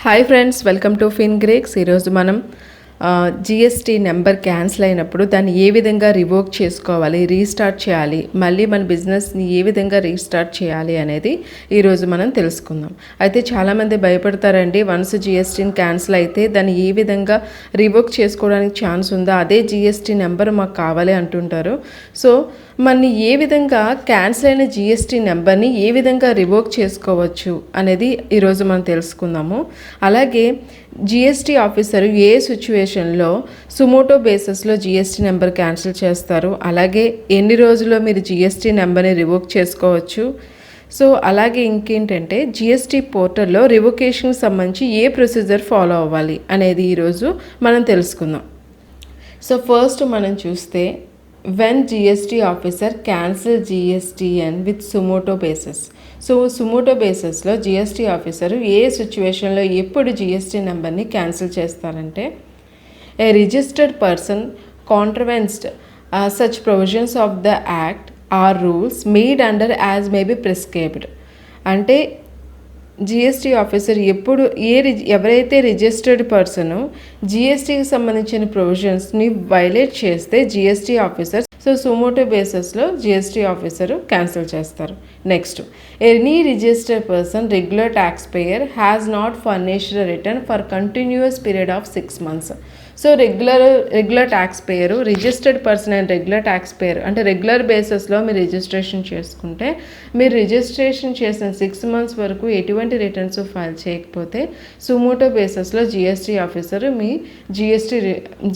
Hi friends, welcome to ఫిన్ గ్రేక్స్. ఈరోజు మనం GST number cancel అయినప్పుడు దాన్ని ఏ విధంగా రివోక్ చేసుకోవాలి, రీస్టార్ట్ చేయాలి, మళ్ళీ మన బిజినెస్ని ఏ విధంగా రీస్టార్ట్ చేయాలి అనేది ఈరోజు మనం తెలుసుకుందాం. అయితే చాలామంది భయపడతారండి, వన్స్ జిఎస్టీని క్యాన్సిల్ అయితే దాన్ని ఏ విధంగా రివోక్ చేసుకోవడానికి ఛాన్స్ ఉందా, అదే జిఎస్టీ నెంబర్ మాకు కావాలి అంటుంటారు. సో మనని ఏ విధంగా క్యాన్సిల్ అయిన జిఎస్టీ నెంబర్ని ఏ విధంగా రివోక్ చేసుకోవచ్చు అనేది ఈరోజు మనం తెలుసుకుందాము. అలాగే జిఎస్టీ ఆఫీసరు ఏ సిచ్యువేషన్లో సుమోటో బేసిస్లో జిఎస్టీ నెంబర్ క్యాన్సిల్ చేస్తారు, అలాగే ఎన్ని రోజుల్లో మీరు జిఎస్టీ నెంబర్ని రివోక్ చేసుకోవచ్చు. సో అలాగే ఇంకేంటంటే జిఎస్టీ పోర్టల్లో రివోకేషన్కి సంబంధించి ఏ ప్రొసీజర్ ఫాలో అవ్వాలి అనేది ఈరోజు మనం తెలుసుకుందాం. సో ఫస్ట్ మనం చూస్తే when GST officer cancel GSTIN with sumoto basis. So suo motu బేసిస్లో జిఎస్టీ ఆఫీసరు ఏ సిచ్యువేషన్లో ఎప్పుడు జిఎస్టీ నెంబర్ని క్యాన్సిల్ చేస్తారంటే, a registered person contravened such provisions of the act or rules made under as may be prescribed. అంటే GST officer ఎప్పుడు ఎవరైతే registered person జిఎస్టీకి సంబంధించిన ప్రొవిజన్స్ని వైలేట్ చేస్తే జిఎస్టీ ఆఫీసర్ సుమోటో బేసిస్లో జిఎస్టీ ఆఫీసరు క్యాన్సిల్ చేస్తారు. Next, any registered person regular tax payer has not furnished return for continuous period of 6 months. So regular tax payer, registered person and regular tax payer అంటే regular బేసిస్లో మీరు registration చేసుకుంటే, మీరు registration చేసిన 6 months వరకు ఎటువంటి returns file చేయకపోతే suo motu బేసిస్లో జిఎస్టీ ఆఫీసరు మీ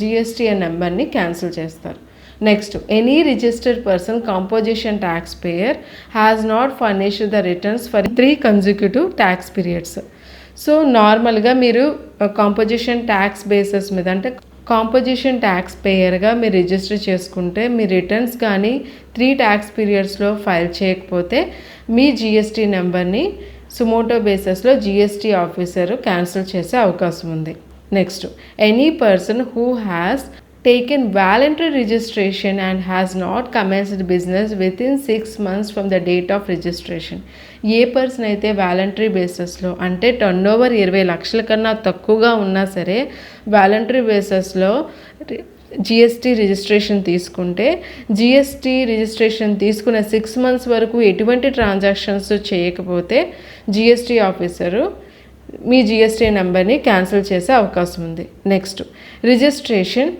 జిఎస్టీఐన్ నెంబర్ని క్యాన్సిల్ చేస్తారు. Next, any registered person composition tax payer has not furnished the returns for 3 consecutive tax periods. So నార్మల్గా మీరు కాంపోజిషన్ ట్యాక్స్ బేసిస్ మీద అంటే కాంపోజిషన్ ట్యాక్స్ పేయర్గా మీరు రిజిస్టర్ చేసుకుంటే మీ రిటర్న్స్ కానీ 3 ట్యాక్స్ పీరియడ్స్లో ఫైల్ చేయకపోతే మీ జిఎస్టీ నెంబర్ని సుమోటో బేసిస్లో జిఎస్టీ ఆఫీసరు క్యాన్సిల్ చేసే అవకాశం ఉంది. Next, any person who has taken voluntary registration and has not commenced business within 6 months from the date of registration. A person అయితే voluntary బేసిస్లో అంటే టర్నోవర్ 20 లక్షల కన్నా తక్కువగా ఉన్నా సరే వాలంటరీ బేసిస్లో జిఎస్టీ రిజిస్ట్రేషన్ తీసుకుంటే, జిఎస్టీ రిజిస్ట్రేషన్ తీసుకున్న 6 months వరకు ఎటువంటి ట్రాన్సాక్షన్స్ చేయకపోతే జిఎస్టీ ఆఫీసరు మీ జిఎస్టీ నెంబర్ని క్యాన్సిల్ చేసే అవకాశం ఉంది. Next, registration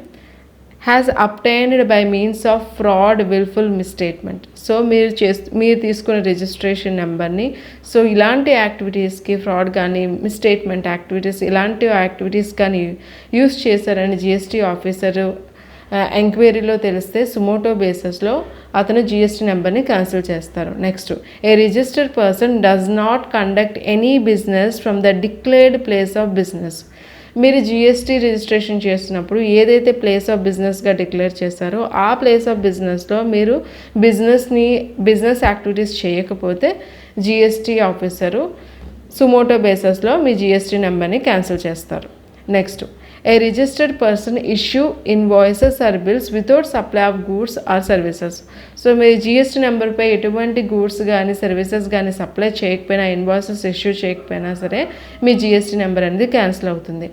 has obtained by means of fraud wilful misstatement. So మీరు తీసుకున్న రిజిస్ట్రేషన్ నెంబర్ని సో ఇలాంటి యాక్టివిటీస్కి ఫ్రాడ్ కానీ మిస్స్టేట్మెంట్ యాక్టివిటీస్ ఇలాంటి యాక్టివిటీస్ కానీ యూస్ చేశారని జిఎస్టీ ఆఫీసరు ఎంక్వైరీలో తెలిస్తే సుమోటో బేసిస్లో అతను జిఎస్టీ నెంబర్ని క్యాన్సిల్ చేస్తారు. Next, a registered person does not conduct any business from the declared place of business. మీరు జిఎస్టీ రిజిస్ట్రేషన్ చేసినప్పుడు ఏదైతే ప్లేస్ ఆఫ్ బిజినెస్గా డిక్లేర్ చేస్తారో ఆ ప్లేస్ ఆఫ్ బిజినెస్లో మీరు బిజినెస్ యాక్టివిటీస్ చేయకపోతే జిఎస్టీ ఆఫీసరు సుమోటో బేసిస్లో మీ జిఎస్టీ నెంబర్ని క్యాన్సిల్ చేస్తారు. Next, a registered person issue invoices or bills without supply of goods or services. So మీరు జిఎస్టీ నెంబర్పై ఎటువంటి గూడ్స్ కానీ సర్వీసెస్ కానీ సప్లై చేయకపోయినా, ఇన్వాయిసెస్ ఇష్యూ చేయకపోయినా సరే మీ జిఎస్టీ నెంబర్ అనేది క్యాన్సిల్ అవుతుంది.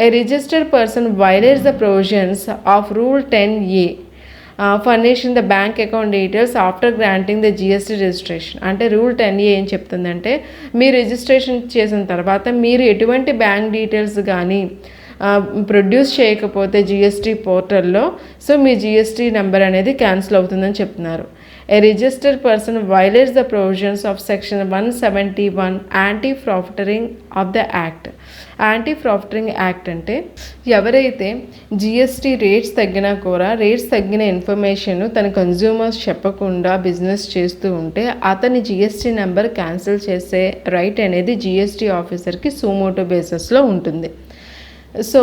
A registered person violates the provisions of rule 10A furnishing the bank account details after granting the GST registration. అంటే రూల్ 10A ఏం చెప్తుందంటే, మీరు రిజిస్ట్రేషన్ చేసిన తర్వాత మీరు ఎటువంటి బ్యాంక్ డీటెయిల్స్ కానీ ప్రొడ్యూస్ చేయకపోతే జిఎస్టీ పోర్టల్లో సో మీ జిఎస్టీ నెంబర్ అనేది క్యాన్సిల్ అవుతుందని చెప్తున్నారు. A registered person violates the provisions of section 171 anti profiteering of the act. Anti profiteering act అంటే ఎవరైతే జిఎస్టీ రేట్స్ తగ్గినా కూడా రేట్స్ తగ్గిన ఇన్ఫర్మేషన్ తన కన్జ్యూమర్స్ చెప్పకుండా బిజినెస్ చేస్తూ ఉంటే అతని జిఎస్టీ నెంబర్ క్యాన్సిల్ చేసే రైట్ అనేది జిఎస్టీ ఆఫీసర్కి సుమోటో బేసిస్లో ఉంటుంది. సో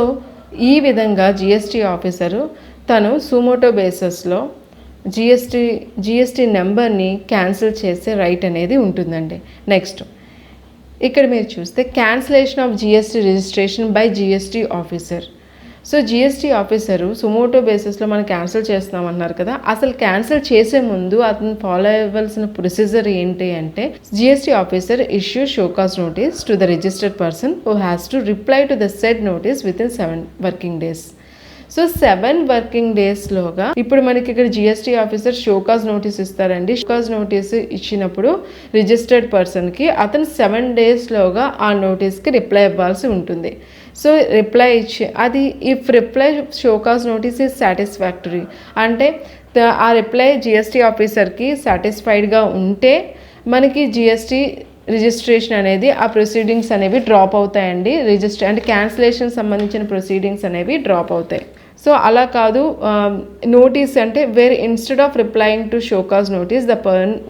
ఈ విధంగా జిఎస్టీ ఆఫీసరు తను సుమోటో బేసిస్లో జిఎస్టీ నెంబర్ని క్యాన్సిల్ చేసే రైట్ అనేది ఉంటుందండి. నెక్స్ట్, ఇక్కడ మీరు చూస్తే cancellation of GST registration by GST officer. So GST officer suo motu బేసిస్లో మనం క్యాన్సిల్ చేస్తున్నామన్నారు కదా, అసలు క్యాన్సిల్ చేసే ముందు అతను ఫాలో అవ్వాల్సిన ప్రొసీజర్ ఏంటి అంటే, GST officer issue show cause notice to the registered person who has to reply to the said notice within 7 working days. So 7 working డేస్లోగా ఇప్పుడు మనకి ఇక్కడ జిఎస్టీ ఆఫీసర్ షోకాజ్ నోటీస్ ఇస్తారండి. షోకాజ్ నోటీస్ ఇచ్చినప్పుడు registered పర్సన్కి అతను 7 డేస్లోగా ఆ నోటీస్కి రిప్లై ఇవ్వాల్సి ఉంటుంది. సో రిప్లై ఇచ్చి అది if reply show cause notice is satisfactory అంటే ఆ రిప్లై జిఎస్టీ ఆఫీసర్కి సాటిస్ఫైడ్గా ఉంటే మనకి జిఎస్టీ రిజిస్ట్రేషన్ అనేది ఆ ప్రొసీడింగ్స్ అనేవి డ్రాప్ అవుతాయండి. అంటే క్యాన్సిలేషన్ సంబంధించిన ప్రొసీడింగ్స్ అనేవి డ్రాప్ అవుతాయి. సో అలా కాదు, నోటీస్ అంటే where instead of replying to show cause notice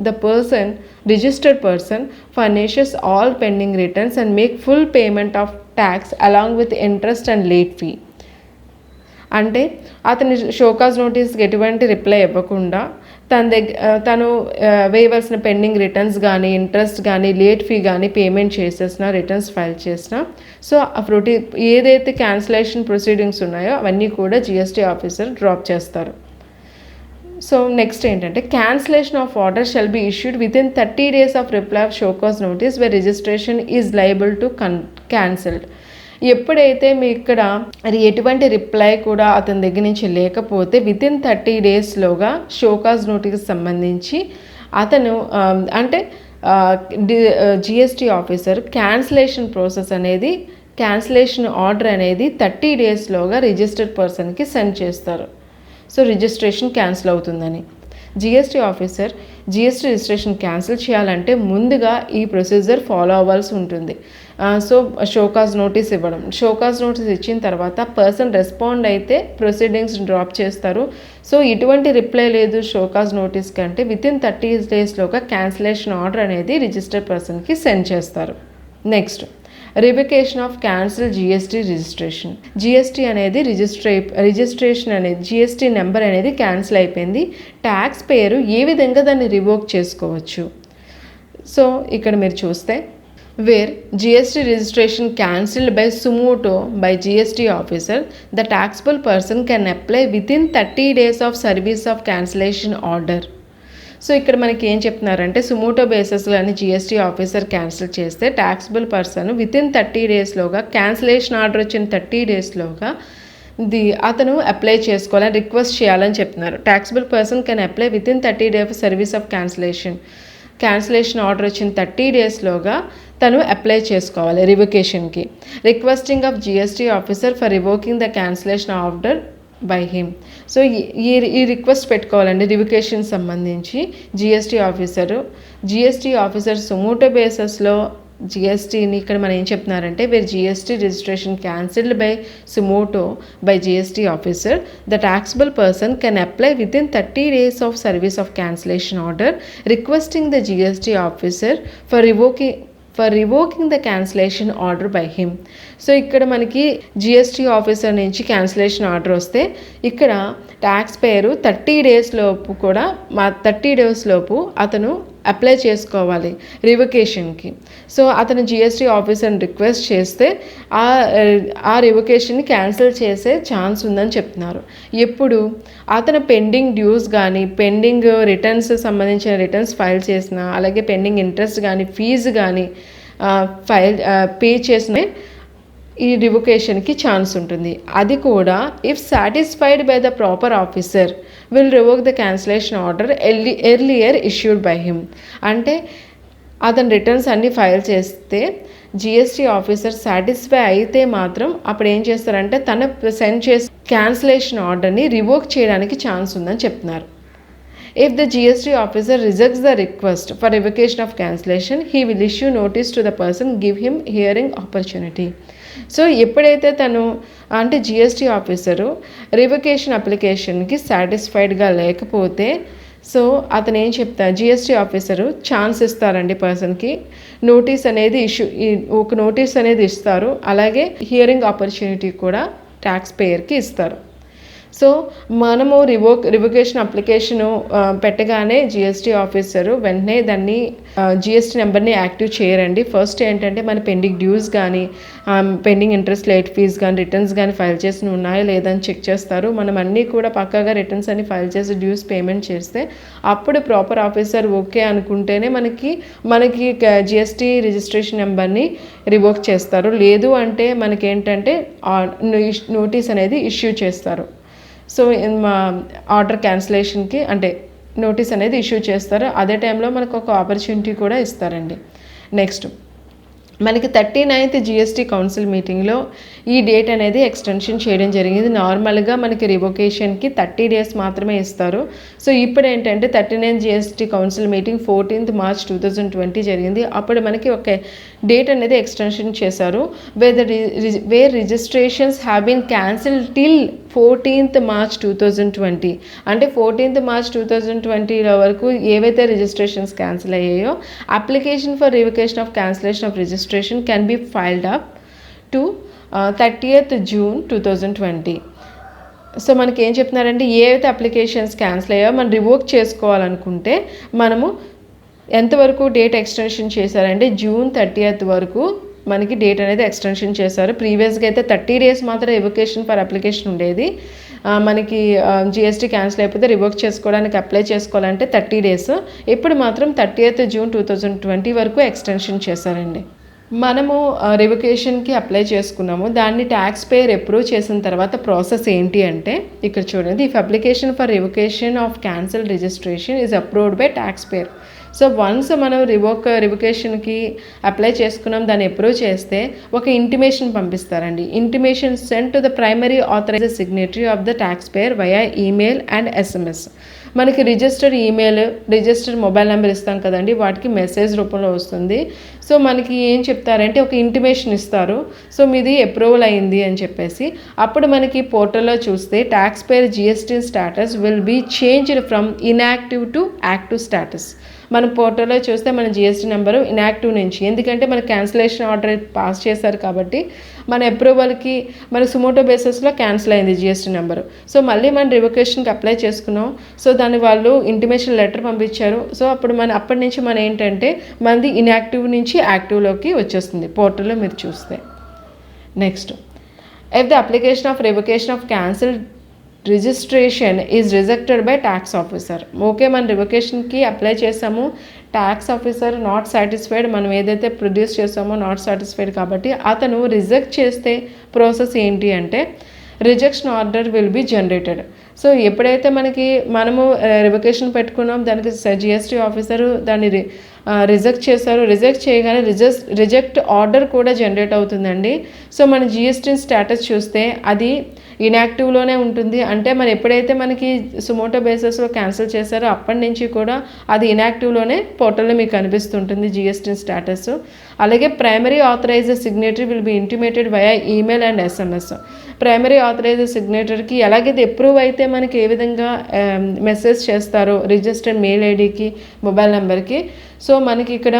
the person registered person furnishes all pending returns and make full payment of tax along with interest and late fee. అంటే అతని show cause నోటీస్కి ఎటువంటి reply ఇవ్వకుండా తను వేయవలసిన పెండింగ్ రిటర్న్స్ కానీ interest కానీ late fee కానీ పేమెంట్ చేసేసినా రిటర్న్స్ ఫైల్ చేసినా సో ఏదైతే క్యాన్సిలేషన్ ప్రొసీడింగ్స్ ఉన్నాయో అవన్నీ కూడా జిఎస్టీ ఆఫీసర్ డ్రాప్ చేస్తారు. సో నెక్స్ట్ ఏంటంటే, cancellation of order shell be issued within 30 days of reply of show cause notice where registration is liable to cancelled. ఎప్పుడైతే మీ ఇక్కడ ఎటువంటి రిప్లై కూడా అతని దగ్గర నుంచి లేకపోతే విత్ ఇన్ 30 daysలోగా షోకాజ్ నోటీస్కి సంబంధించి అతను అంటే జిఎస్టీ ఆఫీసర్ క్యాన్సిలేషన్ ప్రాసెస్ అనేది క్యాన్సిలేషన్ ఆర్డర్ అనేది 30 daysలోగా రిజిస్టర్డ్ పర్సన్కి సెండ్ చేస్తారు. సో రిజిస్ట్రేషన్ క్యాన్సిల్ అవుతుందని GST officer GST registration cancel చేయాలంటే ముందుగా ఈ ప్రొసీజర్ ఫాలో అవ్వాల్సి ఉంటుంది. సో షోకాజ్ నోటీస్ ఇవ్వడం, షోకాజ్ నోటీస్ ఇచ్చిన తర్వాత పర్సన్ రెస్పాండ్ అయితే ప్రొసీడింగ్స్ డ్రాప్ చేస్తారు. సో ఇటువంటి రిప్లై లేదు షోకాజ్ నోటీస్ కంటే విత్ ఇన్ 30 daysలోగా క్యాన్సిలేషన్ ఆర్డర్ అనేది రిజిస్టర్డ్ పర్సన్కి సెండ్ చేస్తారు. Next, revocation of cancel GST registration. GST అనేది రిజిస్ట్రేషన్ అనేది జిఎస్టీ నెంబర్ అనేది క్యాన్సిల్ అయిపోయింది, ట్యాక్స్ పేరు ఏ విధంగా దాన్ని రివోక్ చేసుకోవచ్చు. సో ఇక్కడ మీరు చూస్తే wear GST registration cancelled by Sumoto by GST officer, the taxable person can apply within 30 days of service of cancellation order. So ఇక్కడ మనకి ఏం చెప్తున్నారంటే, సుమోటో బేసిస్లోని జిఎస్టీ ఆఫీసర్ క్యాన్సిల్ చేస్తే ట్యాక్సిబుల్ పర్సన్ విత్ ఇన్ 30 daysలోగా క్యాన్సిలేషన్ ఆర్డర్ వచ్చిన 30 daysలోగా అతను అప్లై చేసుకోవాలని రిక్వెస్ట్ చేయాలని చెప్తున్నారు. Taxable person can apply within 30 days service of cancellation order వచ్చిన 30 daysలోగా తను అప్లై చేసుకోవాలి రివొకేషన్కి. Requesting of GST officer for revoking the cancellation order by him. So ఈ రిక్వెస్ట్ పెట్టుకోవాలండి రివొకేషన్ సంబంధించి. జిఎస్టీ ఆఫీసర్ సుమోటో బేసస్లో జిఎస్టీని ఇక్కడ మనం ఏం చెప్తున్నారంటే, where GST registration cancelled by suo motu by GST officer, the taxable person can apply within 30 days of service of cancellation order requesting the GST officer for revoking the cancellation order by him. So ఇక్కడ మనకి GST officer నుంచి cancellation order వస్తే ఇక్కడ tax పేరు 30 days లోపు కూడా 30 days లోపు అతను అప్లై చేసుకోవాలి రివొకేషన్కి. సో అతను జిఎస్టీ ఆఫీసర్ని రిక్వెస్ట్ చేస్తే ఆ రివొకేషన్ని క్యాన్సిల్ చేసే ఛాన్స్ ఉందని చెప్తున్నారు. ఎప్పుడు అతను పెండింగ్ డ్యూస్ కానీ పెండింగ్ రిటర్న్స్ సంబంధించిన రిటర్న్స్ ఫైల్ చేసిన, అలాగే పెండింగ్ ఇంట్రెస్ట్ కానీ ఫీజు కానీ పే చేసిన ఈ రివొకేషన్కి ఛాన్స్ ఉంటుంది. అది కూడా if satisfied by the proper officer will revoke the cancellation order earlier issued by him. అంటే అతను రిటర్న్స్ అన్నీ ఫైల్ చేస్తే జిఎస్టీ ఆఫీసర్ సాటిస్ఫై అయితే మాత్రం అప్పుడు ఏం చేస్తారంటే తను సెండ్ చేసి క్యాన్సిలేషన్ ఆర్డర్ని రివోక్ చేయడానికి ఛాన్స్ ఉందని చెప్తున్నారు. If the GST officer rejects the request for revocation of cancellation, he will issue notice to the person, give him hearing opportunity. So ఎప్పుడైతే తను అంటే జిఎస్టీ ఆఫీసరు రివొకేషన్ అప్లికేషన్కి సాటిస్ఫైడ్గా లేకపోతే సో అతను ఏం చెప్తారు, జిఎస్టీ ఆఫీసరు ఛాన్స్ ఇస్తారండి పర్సన్కి, నోటీస్ అనేది ఒక నోటీస్ అనేది ఇస్తారు, అలాగే హియరింగ్ ఆపర్చునిటీ కూడా ట్యాక్స్ పేయర్కి ఇస్తారు. సో మనము రివొకేషన్ అప్లికేషను పెట్టగానే జిఎస్టీ ఆఫీసరు వెంటనే దాన్ని జిఎస్టీ నెంబర్ని యాక్టివ్ చేయరండి. ఫస్ట్ ఏంటంటే మన పెండింగ్ డ్యూస్ కానీ పెండింగ్ ఇంట్రెస్ట్ లేట్ ఫీజ్ కానీ రిటర్న్స్ కానీ ఫైల్ చేసి ఉన్నాయా లేదని చెక్ చేస్తారు. మనం అన్నీ కూడా పక్కాగా రిటర్న్స్ అన్ని ఫైల్ చేసి డ్యూస్ పేమెంట్ చేస్తే అప్పుడు ప్రాపర్ ఆఫీసర్ ఓకే అనుకుంటేనే మనకి జిఎస్టీ రిజిస్ట్రేషన్ నెంబర్ని రివోక్ చేస్తారు. లేదు అంటే మనకేంటంటే నోటీస్ అనేది ఇష్యూ చేస్తారు. సో ఆర్డర్ క్యాన్సిలేషన్కి అంటే నోటీస్ అనేది ఇష్యూ చేస్తారు. అదే టైంలో మనకు ఒక ఆపర్చునిటీ కూడా ఇస్తారండి. నెక్స్ట్ మనకి 39th జిఎస్టీ కౌన్సిల్ మీటింగ్లో ఈ డేట్ అనేది ఎక్స్టెన్షన్ చేయడం జరిగింది. నార్మల్గా మనకి రివొకేషన్కి 30 days మాత్రమే ఇస్తారు. సో ఇప్పుడు ఏంటంటే 39th GST council meeting 14th March 2020 జరిగింది. అప్పుడు మనకి ఒక డేట్ అనేది ఎక్స్టెన్షన్ చేశారు. Where registrations have been cancelled till 14th March 2020. అంటే 14th March 2020 వరకు ఏవైతే రిజిస్ట్రేషన్స్ క్యాన్సిల్ అయ్యాయో application for revocation of cancellation of registration can be filed up to 30th June 2020. So మనకి ఏం చెప్తున్నారంటే ఏవైతే అప్లికేషన్స్ క్యాన్సిల్ అయ్యాయో మనం రివోక్ చేసుకోవాలనుకుంటే మనము ఎంతవరకు డేట్ ఎక్స్టెన్షన్ చేశారంటే June 30th వరకు మనకి డేట్ అనేది ఎక్స్టెన్షన్ చేశారు. ప్రీవియస్గా అయితే 30 days మాత్రం రివొకేషన్ ఫర్ అప్లికేషన్ ఉండేది. మనకి జిఎస్టీ క్యాన్సిల్ అయిపోతే రివోక్ చేసుకోవడానికి అప్లై చేసుకోవాలంటే 30 days. ఇప్పుడు మాత్రం 30th June 2020 వరకు ఎక్స్టెన్షన్ చేశారండి. మనము రివొకేషన్కి అప్లై చేసుకున్నాము. దాన్ని ట్యాక్స్ పేయర్ అప్రూవ్ చేసిన తర్వాత ప్రాసెస్ ఏంటి అంటే ఇక్కడ చూడండి. If application for revocation of cancel registration is approved by tax payer. So once మనం రివొకేషన్కి అప్లై చేసుకున్నాం, దాన్ని అప్రూవ్ చేస్తే ఒక ఇంటిమేషన్ పంపిస్తారండి. Intimation send to the primary authorised signatory of the tax payer via email and SMS. మనకి registered email, registered mobile number ఇస్తాం కదండి, వాటికి మెసేజ్ రూపంలో వస్తుంది. సో మనకి ఏం చెప్తారంటే ఒక ఇంటిమేషన్ ఇస్తారు. సో మీది అప్రూవల్ అయింది అని చెప్పేసి అప్పుడు మనకి పోర్టల్లో చూస్తే taxpayer GST status will be changed from inactive to active status. మన పోర్టల్లో చూస్తే మన జిఎస్టీ నెంబరు ఇన్యాక్టివ్ నుంచి, ఎందుకంటే మన క్యాన్సిలేషన్ ఆర్డర్ పాస్ చేశారు కాబట్టి మన అప్రూవల్కి మన సుమోటో బేసిస్లో క్యాన్సిల్ అయింది జిఎస్టీ నెంబరు. సో మళ్ళీ మన రివొకేషన్కి అప్లై చేసుకున్నాం. సో దాన్ని వాళ్ళు ఇంటిమేషన్ లెటర్ పంపించారు. సో అప్పటి నుంచి మన ఏంటంటే మనది ఇన్యాక్టివ్ నుంచి యాక్టివ్లోకి వచ్చేస్తుంది పోర్టల్లో మీరు చూస్తే. Next, if the application of revocation of cancel registration is rejected by tax officer. Okay, మన రివొకేషన్కి అప్లై చేసాము, ట్యాక్స్ ఆఫీసర్ నాట్ సాటిస్ఫైడ్, మనం ఏదైతే ప్రొడ్యూస్ చేసామో నాట్ సాటిస్ఫైడ్ కాబట్టి అతను రిజెక్ట్ చేస్తే ప్రాసెస్ ఏంటి అంటే rejection order will be generated. So ఎప్పుడైతే మనము రివొకేషన్ పెట్టుకున్నాం, దానికి జిఎస్టీ ఆఫీసరు దాన్ని రిజెక్ట్ చేశారు. రిజెక్ట్ చేయగానే రిజెక్ట్ ఆర్డర్ కూడా జనరేట్ అవుతుందండి. సో మన GST స్టేటస్ చూస్తే అది ఇన్యాక్టివ్లోనే ఉంటుంది. అంటే మరి ఎప్పుడైతే మనకి సుమోటో బేసిస్లో క్యాన్సిల్ చేశారో అప్పటి నుంచి కూడా అది ఇన్యాక్టివ్లోనే పోర్టల్లో మీకు కనిపిస్తుంటుంది GST స్టేటస్. అలాగే primary authorised signatory will be intimated via email and SMS. Primary authorised సిగ్నేటర్కి ఎలాగైతే అప్రూవ్ అయితే మనకి ఏ విధంగా మెసేజ్ చేస్తారో రిజిస్టర్డ్ మెయిల్ ఐడికి, మొబైల్ నెంబర్కి, సో మనకి ఇక్కడ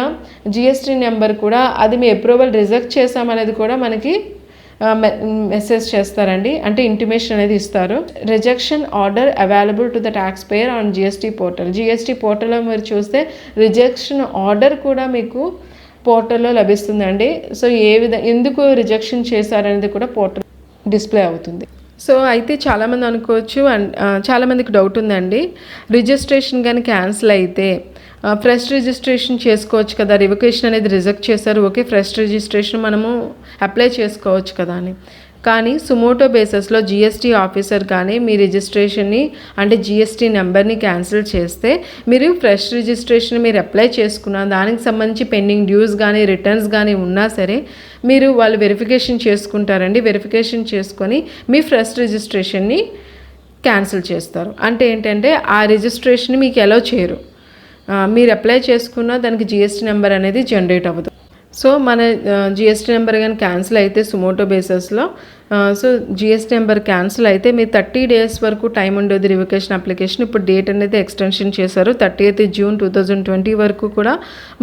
GST నెంబర్ కూడా అది మీ అప్రూవల్ రిజెక్ట్ చేసామనేది కూడా మనకి మెసేజ్ చేస్తారండి. అంటే ఇంటిమేషన్ అనేది ఇస్తారు. Rejection order available to the tax payer on GST portal. GST పోర్టల్లో మీరు చూస్తే రిజెక్షన్ ఆర్డర్ కూడా మీకు పోర్టల్లో లభిస్తుందండి. సో ఎందుకు రిజెక్షన్ చేశారనేది కూడా పోర్టల్ డిస్ప్లే అవుతుంది. సో అయితే చాలామంది అనుకోవచ్చు, అండ్ చాలామందికి డౌట్ ఉందండి, రిజిస్ట్రేషన్ కానీ క్యాన్సిల్ అయితే ఫ్రెష్ రిజిస్ట్రేషన్ చేసుకోవచ్చు కదా, రివొకేషన్ అనేది రిజెక్ట్ చేశారు, ఓకే ఫ్రెష్ రిజిస్ట్రేషన్ మనము అప్లై చేసుకోవచ్చు కదా అని. కానీ సుమోటో బేసిస్లో GST ఆఫీసర్ కానీ మీ రిజిస్ట్రేషన్ని అంటే GST నెంబర్ని క్యాన్సిల్ చేస్తే మీరు ఫ్రెష్ రిజిస్ట్రేషన్ మీరు అప్లై చేసుకున్న దానికి సంబంధించి పెండింగ్ డ్యూస్ కానీ రిటర్న్స్ కానీ ఉన్నా సరే వాళ్ళు వెరిఫికేషన్ చేసుకుంటారండి. వెరిఫికేషన్ చేసుకొని మీ ఫ్రెష్ రిజిస్ట్రేషన్ని క్యాన్సిల్ చేస్తారు. అంటే ఏంటంటే ఆ రిజిస్ట్రేషన్ మీకు ఎలా చేయరు, మీరు అప్లై చేసుకున్న దానికి GST నెంబర్ అనేది జనరేట్ అవ్వదు. సో మన GST నెంబర్ కానీ క్యాన్సిల్ అయితే సుమోటో బేసిస్లో సో జిఎస్టీ నెంబర్ క్యాన్సిల్ అయితే మీరు 30 days వరకు టైం ఉండేది రివొకేషన్ అప్లికేషన్. ఇప్పుడు డేట్ అనేది ఎక్స్టెన్షన్ చేశారు. 30th June 2020 వరకు కూడా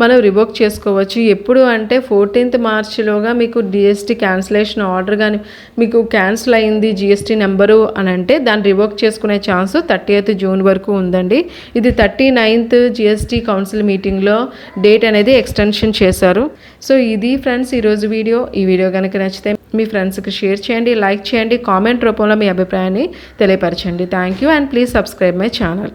మనం రివోక్ చేసుకోవచ్చు. ఎప్పుడు అంటే 14th Marchలోగా మీకు జిఎస్టీ క్యాన్సిలేషన్ ఆర్డర్ కానీ మీకు క్యాన్సిల్ అయింది జిఎస్టీ నెంబరు అని అంటే దాన్ని రివోక్ చేసుకునే ఛాన్స్ 30th June వరకు ఉందండి. ఇది 39th జిఎస్టీ కౌన్సిల్ మీటింగ్లో డేట్ అనేది ఎక్స్టెన్షన్ చేశారు. సో ఇది ఫ్రెండ్స్ ఈరోజు వీడియో. ఈ వీడియో కనుక నచ్చితే మీ ఫ్రెండ్స్కి షేర్ చేయండి, లైక్ చేయండి, కామెంట్ రూపంలో మీ అభిప్రాయాన్ని తెలియపరచండి. Thank you and please subscribe my channel.